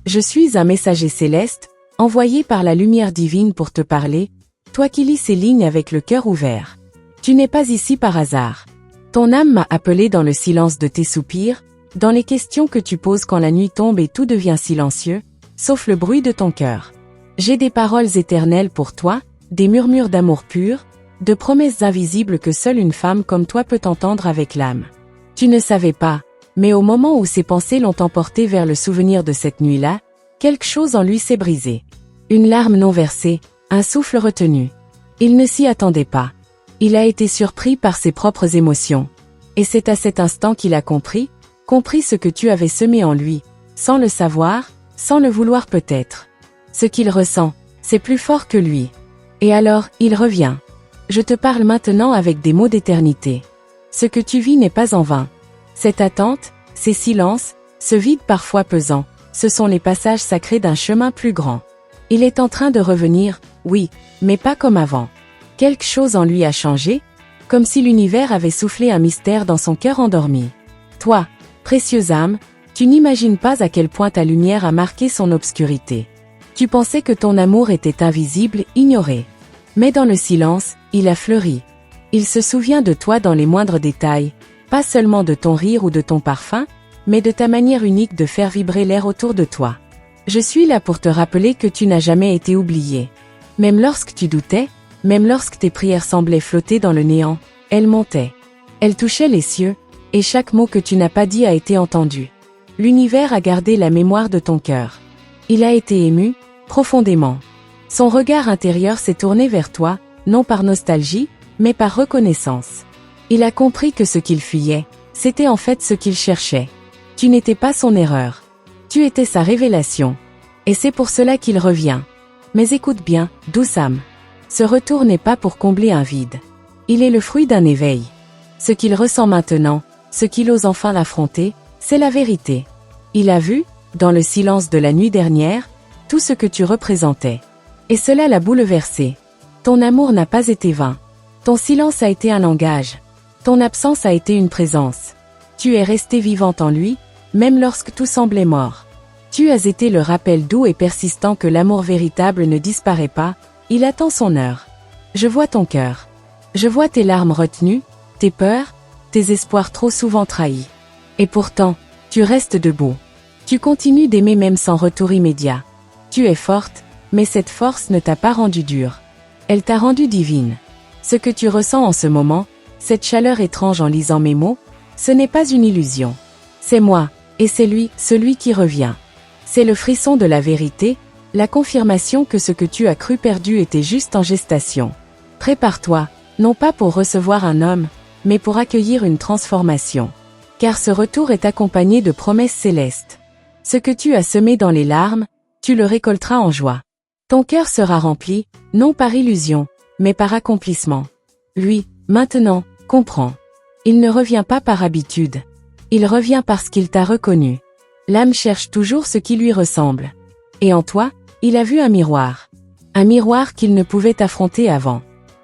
Je suis un messager céleste, envoyé par la lumière divine pour te parler, toi qui lis ces lignes avec le cœur ouvert. Tu n'es pas ici par hasard. Ton âme m'a appelé dans le silence de tes soupirs, dans les questions que tu poses quand la nuit tombe et tout devient silencieux, sauf le bruit de ton cœur. J'ai des paroles éternelles pour toi, des murmures d'amour pur, de promesses invisibles que seule une femme comme toi peut entendre avec l'âme. Tu ne savais pas, mais au moment où ses pensées l'ont emporté vers le souvenir de cette nuit-là, quelque chose en lui s'est brisé. Une larme non versée, un souffle retenu. Il ne s'y attendait pas. Il a été surpris par ses propres émotions. Et c'est à cet instant qu'il a compris ce que tu avais semé en lui, sans le savoir, sans le vouloir peut-être. Ce qu'il ressent, c'est plus fort que lui. Et alors, il revient. Je te parle maintenant avec des mots d'éternité. Ce que tu vis n'est pas en vain. Cette attente, ces silences, ce vide parfois pesant, ce sont les passages sacrés d'un chemin plus grand. Il est en train de revenir, oui, mais pas comme avant. Quelque chose en lui a changé, comme si l'univers avait soufflé un mystère dans son cœur endormi. Toi, précieuse âme, tu n'imagines pas à quel point ta lumière a marqué son obscurité. Tu pensais que ton amour était invisible, ignoré. Mais dans le silence, il a fleuri. Il se souvient de toi dans les moindres détails, pas seulement de ton rire ou de ton parfum, mais de ta manière unique de faire vibrer l'air autour de toi. Je suis là pour te rappeler que tu n'as jamais été oublié. Même lorsque tu doutais, même lorsque tes prières semblaient flotter dans le néant, elles montaient. Elles touchaient les cieux, et chaque mot que tu n'as pas dit a été entendu. L'univers a gardé la mémoire de ton cœur. Il a été ému, profondément. Son regard intérieur s'est tourné vers toi, non par nostalgie, mais par reconnaissance. Il a compris que ce qu'il fuyait, c'était en fait ce qu'il cherchait. Tu n'étais pas son erreur. Tu étais sa révélation. Et c'est pour cela qu'il revient. Mais écoute bien, douce âme. Ce retour n'est pas pour combler un vide. Il est le fruit d'un éveil. Ce qu'il ressent maintenant, ce qu'il ose enfin l'affronter, c'est la vérité. Il a vu, dans le silence de la nuit dernière, tout ce que tu représentais. Et cela l'a bouleversé. Ton amour n'a pas été vain. Ton silence a été un langage. Ton absence a été une présence. Tu es resté vivante en lui, même lorsque tout semblait mort. Tu as été le rappel doux et persistant que l'amour véritable ne disparaît pas, il attend son heure. Je vois ton cœur. Je vois tes larmes retenues, tes peurs, tes espoirs trop souvent trahis. Et pourtant, tu restes debout. Tu continues d'aimer même sans retour immédiat. Tu es forte, mais cette force ne t'a pas rendue dure. Elle t'a rendue divine. Ce que tu ressens en ce moment, cette chaleur étrange en lisant mes mots, ce n'est pas une illusion. C'est moi, et c'est lui, celui qui revient. C'est le frisson de la vérité, la confirmation que ce que tu as cru perdu était juste en gestation. Prépare-toi, non pas pour recevoir un homme, mais pour accueillir une transformation. Car ce retour est accompagné de promesses célestes. Ce que tu as semé dans les larmes, tu le récolteras en joie. Ton cœur sera rempli, non par illusion, mais par accomplissement. Lui, maintenant, comprend. Il ne revient pas par habitude. Il revient parce qu'il t'a reconnu. L'âme cherche toujours ce qui lui ressemble. Et en toi, il a vu un miroir. Un miroir qu'il ne pouvait affronter avant.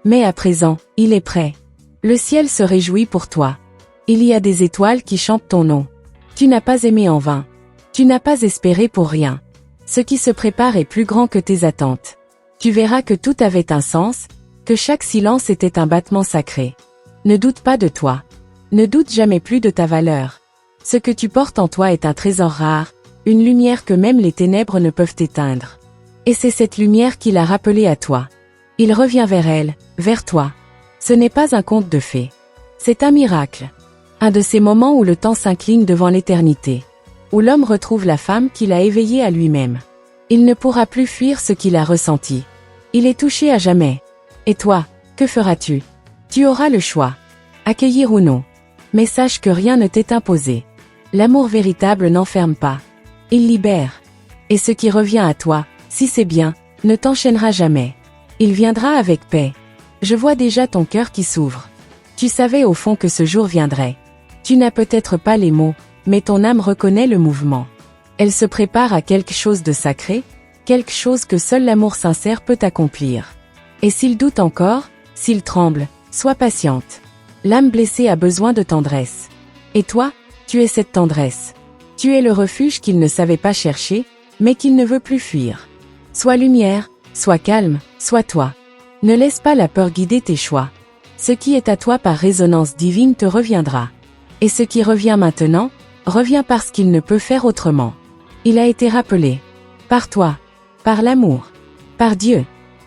Mais à présent, il est prêt. Le ciel se réjouit pour toi. Il y a des étoiles qui chantent ton nom. Tu n'as pas aimé en vain. Tu n'as pas espéré pour rien. Ce qui se prépare est plus grand que tes attentes. Tu verras que tout avait un sens, que chaque silence était un battement sacré. Ne doute pas de toi. Ne doute jamais plus de ta valeur. Ce que tu portes en toi est un trésor rare, une lumière que même les ténèbres ne peuvent éteindre. Et c'est cette lumière qui l'a rappelé à toi. Il revient vers elle, vers toi. Ce n'est pas un conte de fées. C'est un miracle. Un de ces moments où le temps s'incline devant l'éternité. Où l'homme retrouve la femme qu'il a éveillée à lui-même. Il ne pourra plus fuir ce qu'il a ressenti. Il est touché à jamais. Et toi, que feras-tu? Tu auras le choix. Accueillir ou non. Mais sache que rien ne t'est imposé. L'amour véritable n'enferme pas. Il libère. Et ce qui revient à toi, si c'est bien, ne t'enchaînera jamais. Il viendra avec paix. Je vois déjà ton cœur qui s'ouvre. Tu savais au fond que ce jour viendrait. Tu n'as peut-être pas les mots, mais ton âme reconnaît le mouvement. Elle se prépare à quelque chose de sacré, quelque chose que seul l'amour sincère peut accomplir. Et s'il doute encore, s'il tremble, sois patiente. L'âme blessée a besoin de tendresse. Et toi, tu es cette tendresse. Tu es le refuge qu'il ne savait pas chercher, mais qu'il ne veut plus fuir. Sois lumière, sois calme, sois toi. Ne laisse pas la peur guider tes choix. Ce qui est à toi par résonance divine te reviendra. Et ce qui revient maintenant, revient parce qu'il ne peut faire autrement. Il a été rappelé. Par toi. Par l'amour. Par Dieu.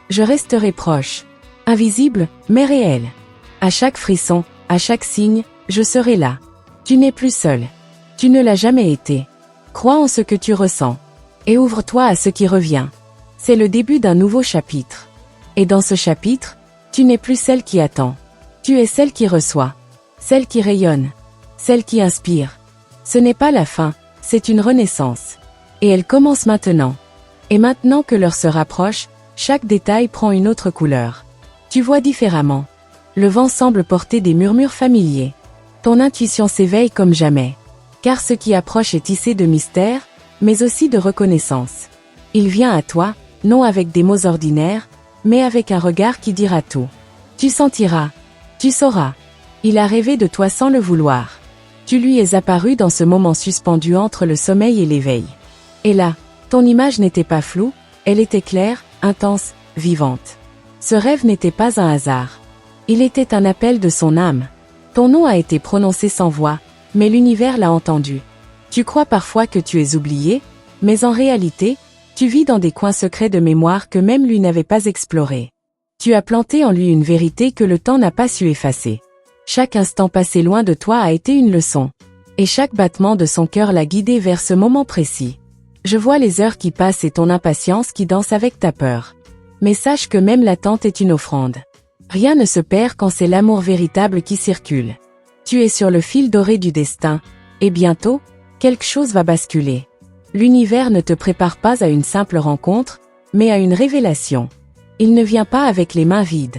Je resterai proche. Invisible, mais réel. À chaque frisson, à chaque signe, je serai là. Tu n'es plus seul. Tu ne l'as jamais été. Crois en ce que tu ressens. Et ouvre-toi à ce qui revient. C'est le début d'un nouveau chapitre. Et dans ce chapitre, tu n'es plus celle qui attend. Tu es celle qui reçoit. Celle qui rayonne. Celle qui inspire. Ce n'est pas la fin, c'est une renaissance. Et elle commence maintenant. Et maintenant que l'heure se rapproche, chaque détail prend une autre couleur. Tu vois différemment. Le vent semble porter des murmures familiers. Ton intuition s'éveille comme jamais. Car ce qui approche est tissé de mystère, mais aussi de reconnaissance. Il vient à toi, non avec des mots ordinaires, mais avec un regard qui dira tout. Tu sentiras. Tu sauras. Il a rêvé de toi sans le vouloir. Tu lui es apparu dans ce moment suspendu entre le sommeil et l'éveil. Et là, ton image n'était pas floue, elle était claire, intense, vivante. Ce rêve n'était pas un hasard. Il était un appel de son âme. Ton nom a été prononcé sans voix, mais l'univers l'a entendu. Tu crois parfois que tu es oublié, mais en réalité, tu vis dans des coins secrets de mémoire que même lui n'avait pas explorés. Tu as planté en lui une vérité que le temps n'a pas su effacer. Chaque instant passé loin de toi a été une leçon. Et chaque battement de son cœur l'a guidé vers ce moment précis. Je vois les heures qui passent et ton impatience qui danse avec ta peur. Mais sache que même l'attente est une offrande. Rien ne se perd quand c'est l'amour véritable qui circule. Tu es sur le fil doré du destin, et bientôt, quelque chose va basculer. L'univers ne te prépare pas à une simple rencontre, mais à une révélation. Il ne vient pas avec les mains vides.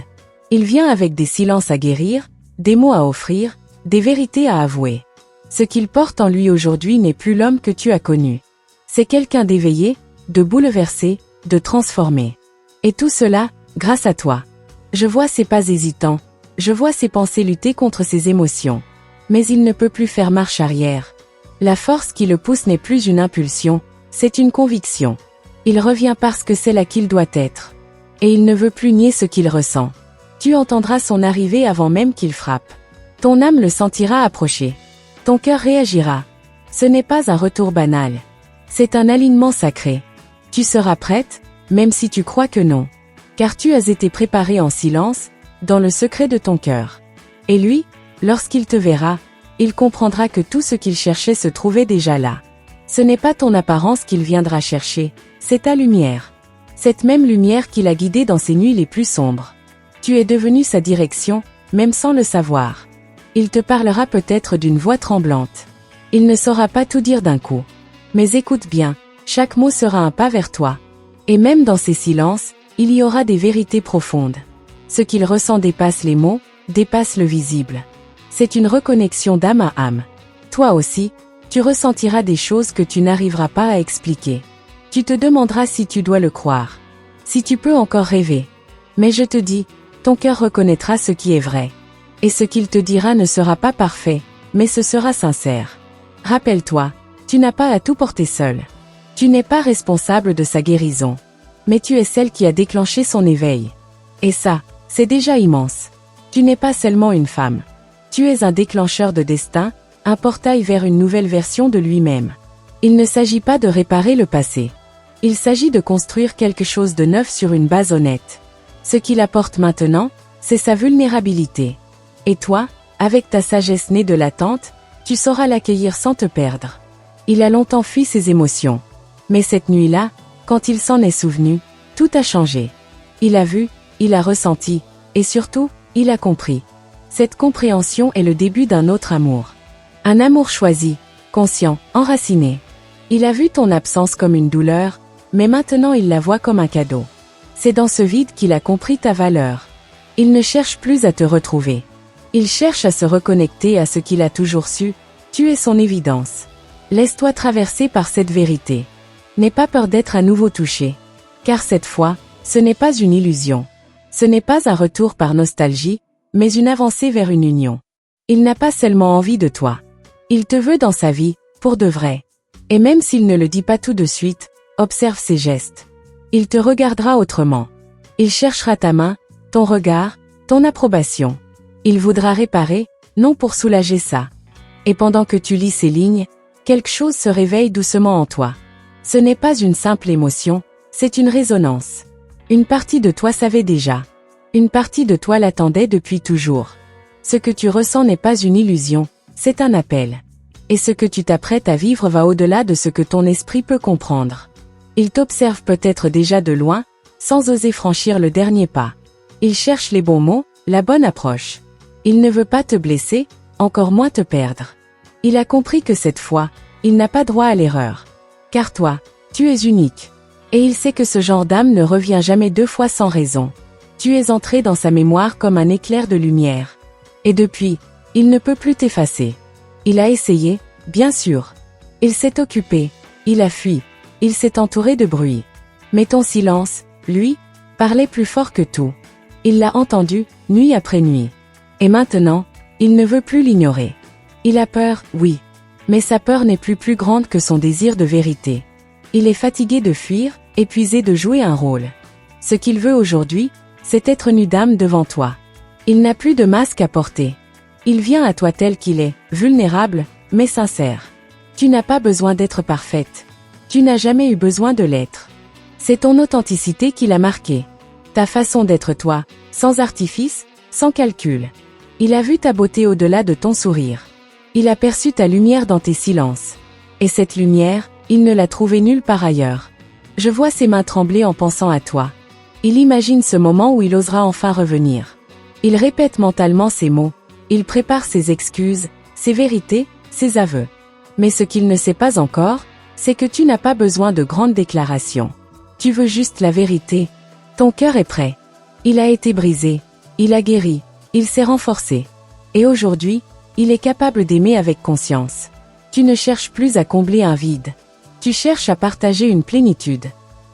Il vient avec des silences à guérir, des mots à offrir, des vérités à avouer. Ce qu'il porte en lui aujourd'hui n'est plus l'homme que tu as connu. C'est quelqu'un d'éveillé, de bouleversé, de transformé. Et tout cela, grâce à toi. Je vois ses pas hésitants, je vois ses pensées lutter contre ses émotions. Mais il ne peut plus faire marche arrière. La force qui le pousse n'est plus une impulsion, c'est une conviction. Il revient parce que c'est là qu'il doit être. Et il ne veut plus nier ce qu'il ressent. Tu entendras son arrivée avant même qu'il frappe. Ton âme le sentira approcher. Ton cœur réagira. Ce n'est pas un retour banal. C'est un alignement sacré. Tu seras prête, même si tu crois que non. Car tu as été préparée en silence, dans le secret de ton cœur. Et lui, lorsqu'il te verra, il comprendra que tout ce qu'il cherchait se trouvait déjà là. Ce n'est pas ton apparence qu'il viendra chercher, c'est ta lumière. Cette même lumière qui l'a guidé dans ses nuits les plus sombres. Tu es devenu sa direction, même sans le savoir. Il te parlera peut-être d'une voix tremblante. Il ne saura pas tout dire d'un coup. Mais écoute bien, chaque mot sera un pas vers toi. Et même dans ces silences, il y aura des vérités profondes. Ce qu'il ressent dépasse les mots, dépasse le visible. C'est une reconnexion d'âme à âme. Toi aussi, tu ressentiras des choses que tu n'arriveras pas à expliquer. Tu te demanderas si tu dois le croire. Si tu peux encore rêver. Mais je te dis, ton cœur reconnaîtra ce qui est vrai. Et ce qu'il te dira ne sera pas parfait, mais ce sera sincère. Rappelle-toi, tu n'as pas à tout porter seul. Tu n'es pas responsable de sa guérison. Mais tu es celle qui a déclenché son éveil. Et ça, c'est déjà immense. Tu n'es pas seulement une femme. Tu es un déclencheur de destin, un portail vers une nouvelle version de lui-même. Il ne s'agit pas de réparer le passé. Il s'agit de construire quelque chose de neuf sur une base honnête. Ce qu'il apporte maintenant, c'est sa vulnérabilité. Et toi, avec ta sagesse née de l'attente, tu sauras l'accueillir sans te perdre. Il a longtemps fui ses émotions. Mais cette nuit-là, quand il s'en est souvenu, tout a changé. Il a vu, il a ressenti, et surtout, il a compris. Cette compréhension est le début d'un autre amour. Un amour choisi, conscient, enraciné. Il a vu ton absence comme une douleur, mais maintenant il la voit comme un cadeau. C'est dans ce vide qu'il a compris ta valeur. Il ne cherche plus à te retrouver. Il cherche à se reconnecter à ce qu'il a toujours su, tu es son évidence. Laisse-toi traverser par cette vérité. N'aie pas peur d'être à nouveau touché. Car cette fois, ce n'est pas une illusion. Ce n'est pas un retour par nostalgie, mais une avancée vers une union. Il n'a pas seulement envie de toi. Il te veut dans sa vie, pour de vrai. Et même s'il ne le dit pas tout de suite, observe ses gestes. Il te regardera autrement. Il cherchera ta main, ton regard, ton approbation. Il voudra réparer, non pour soulager ça. Et pendant que tu lis ces lignes, quelque chose se réveille doucement en toi. Ce n'est pas une simple émotion, c'est une résonance. Une partie de toi savait déjà. Une partie de toi l'attendait depuis toujours. Ce que tu ressens n'est pas une illusion, c'est un appel. Et ce que tu t'apprêtes à vivre va au-delà de ce que ton esprit peut comprendre. Il t'observe peut-être déjà de loin, sans oser franchir le dernier pas. Il cherche les bons mots, la bonne approche. Il ne veut pas te blesser, encore moins te perdre. Il a compris que cette fois, il n'a pas droit à l'erreur. Car toi, tu es unique. Et il sait que ce genre d'âme ne revient jamais deux fois sans raison. Tu es entré dans sa mémoire comme un éclair de lumière. Et depuis, il ne peut plus t'effacer. Il a essayé, bien sûr. Il s'est occupé, il a fui, il s'est entouré de bruit. Mais ton silence, lui, parlait plus fort que tout. Il l'a entendu, nuit après nuit. Et maintenant, il ne veut plus l'ignorer. Il a peur, oui. Mais sa peur n'est plus grande que son désir de vérité. Il est fatigué de fuir, épuisé de jouer un rôle. Ce qu'il veut aujourd'hui, c'est être nu d'âme devant toi. Il n'a plus de masque à porter. Il vient à toi tel qu'il est, vulnérable, mais sincère. Tu n'as pas besoin d'être parfaite. Tu n'as jamais eu besoin de l'être. C'est ton authenticité qui l'a marqué. Ta façon d'être toi, sans artifice, sans calcul. Il a vu ta beauté au-delà de ton sourire. Il a perçu ta lumière dans tes silences. Et cette lumière, il ne l'a trouvée nulle part ailleurs. Je vois ses mains trembler en pensant à toi. Il imagine ce moment où il osera enfin revenir. Il répète mentalement ses mots. Il prépare ses excuses, ses vérités, ses aveux. Mais ce qu'il ne sait pas encore, c'est que tu n'as pas besoin de grandes déclarations. Tu veux juste la vérité. Ton cœur est prêt. Il a été brisé. Il a guéri. Il s'est renforcé. Et aujourd'hui, il est capable d'aimer avec conscience. Tu ne cherches plus à combler un vide. Tu cherches à partager une plénitude.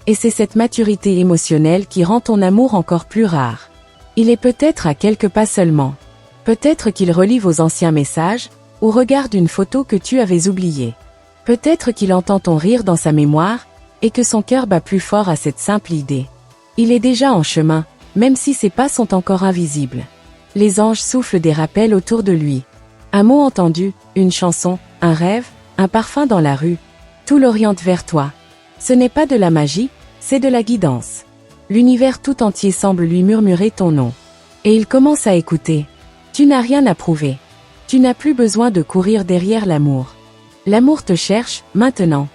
Et c'est cette maturité émotionnelle qui rend ton amour encore plus rare. Il est peut-être à quelques pas seulement. Peut-être qu'il relit vos anciens messages, ou regarde une photo que tu avais oubliée. Peut-être qu'il entend ton rire dans sa mémoire, et que son cœur bat plus fort à cette simple idée. Il est déjà en chemin, même si ses pas sont encore invisibles. Les anges soufflent des rappels autour de lui. Un mot entendu, une chanson, un rêve, un parfum dans la rue. Tout l'oriente vers toi. Ce n'est pas de la magie, c'est de la guidance. L'univers tout entier semble lui murmurer ton nom. Et il commence à écouter. Tu n'as rien à prouver. Tu n'as plus besoin de courir derrière l'amour. L'amour te cherche, maintenant.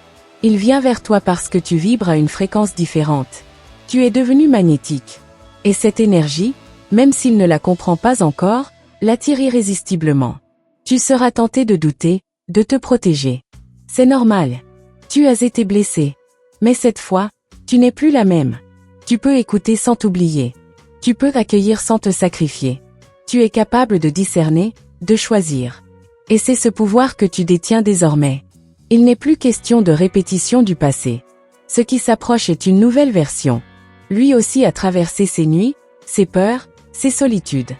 Il vient vers toi parce que tu vibres à une fréquence différente. Tu es devenu magnétique. Et cette énergie, même s'il ne la comprend pas encore, l'attire irrésistiblement. Tu seras tenté de douter, de te protéger. C'est normal. Tu as été blessé. Mais cette fois, tu n'es plus la même. Tu peux écouter sans t'oublier. Tu peux accueillir sans te sacrifier. Tu es capable de discerner, de choisir. Et c'est ce pouvoir que tu détiens désormais. Il n'est plus question de répétition du passé. Ce qui s'approche est une nouvelle version. Lui aussi a traversé ses nuits, ses peurs, ses solitudes.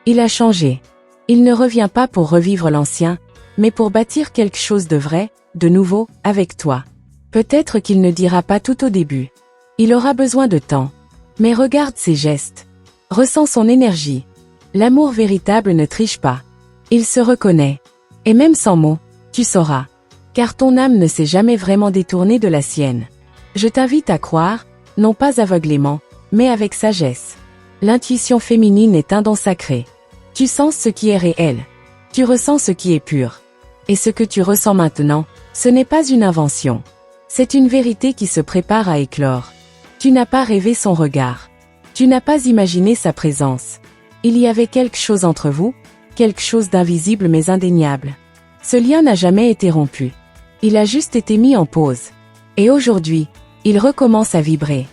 Il a changé. Il ne revient pas pour revivre l'ancien, mais pour bâtir quelque chose de vrai, de nouveau, avec toi. Peut-être qu'il ne dira pas tout au début. Il aura besoin de temps. Mais regarde ses gestes. Ressens son énergie. L'amour véritable ne triche pas. Il se reconnaît. Et même sans mots, tu sauras. Car ton âme ne s'est jamais vraiment détournée de la sienne. Je t'invite à croire, non pas aveuglément, mais avec sagesse. L'intuition féminine est un don sacré. Tu sens ce qui est réel. Tu ressens ce qui est pur. Et ce que tu ressens maintenant, ce n'est pas une invention. C'est une vérité qui se prépare à éclore. Tu n'as pas rêvé son regard. Tu n'as pas imaginé sa présence. Il y avait quelque chose entre vous, quelque chose d'invisible mais indéniable. Ce lien n'a jamais été rompu. Il a juste été mis en pause. Et aujourd'hui, il recommence à vibrer.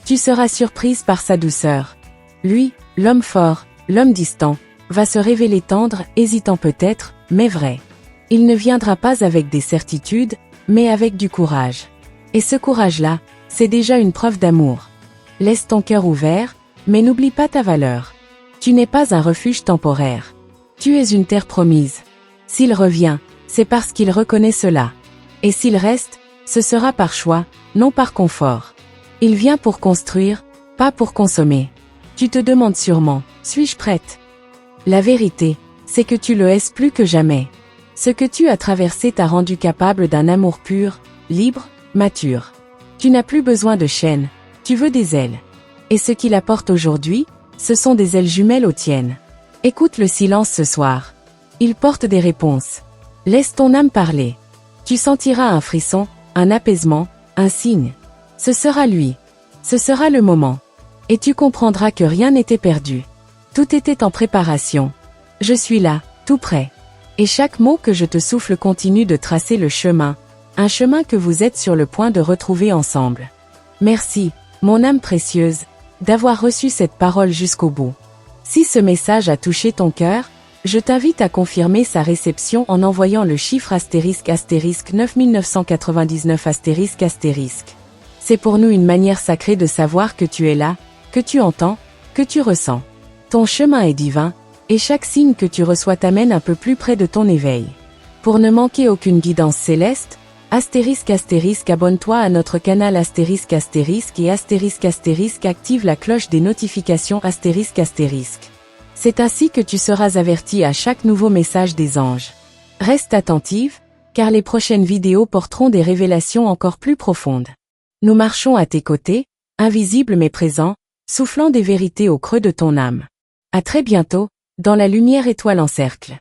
Tu seras surprise par sa douceur. Lui, l'homme fort, l'homme distant, va se révéler tendre, hésitant peut-être, mais vrai. Il ne viendra pas avec des certitudes, mais avec du courage. Et ce courage-là, c'est déjà une preuve d'amour. Laisse ton cœur ouvert, mais n'oublie pas ta valeur. Tu n'es pas un refuge temporaire. Tu es une terre promise. S'il revient, c'est parce qu'il reconnaît cela. Et s'il reste, Ce sera par choix, non par confort. Il vient pour construire, pas pour consommer. Tu te demandes sûrement, suis-je prête? La vérité, c'est que tu le es plus que jamais. Ce que tu as traversé t'a rendu capable d'un amour pur, libre, mature. Tu n'as plus besoin de chaînes, tu veux des ailes. Et ce qu'il apporte aujourd'hui, ce sont des ailes jumelles aux tiennes. Écoute le silence ce soir. Il porte des réponses. Laisse ton âme parler. Tu sentiras un frisson, un apaisement, un signe. Ce sera lui. Ce sera le moment. Et tu comprendras que rien n'était perdu. Tout était en préparation. Je suis là, tout près. Et chaque mot que je te souffle continue de tracer le chemin, un chemin que vous êtes sur le point de retrouver ensemble. Merci, mon âme précieuse, d'avoir reçu cette parole jusqu'au bout. Si ce message a touché ton cœur, je t'invite à confirmer sa réception en envoyant le chiffre * 9999 *. C'est pour nous une manière sacrée de savoir que tu es là, que tu entends, que tu ressens. Ton chemin est divin, et chaque signe que tu reçois t'amène un peu plus près de ton éveil. Pour ne manquer aucune guidance céleste, ***, abonne-toi à notre canal ***, et *** active la cloche des notifications ***. C'est ainsi que tu seras averti à chaque nouveau message des anges. Reste attentive, car les prochaines vidéos porteront des révélations encore plus profondes. Nous marchons à tes côtés, invisibles mais présents, soufflant des vérités au creux de ton âme. À très bientôt, dans la lumière étoile en cercle.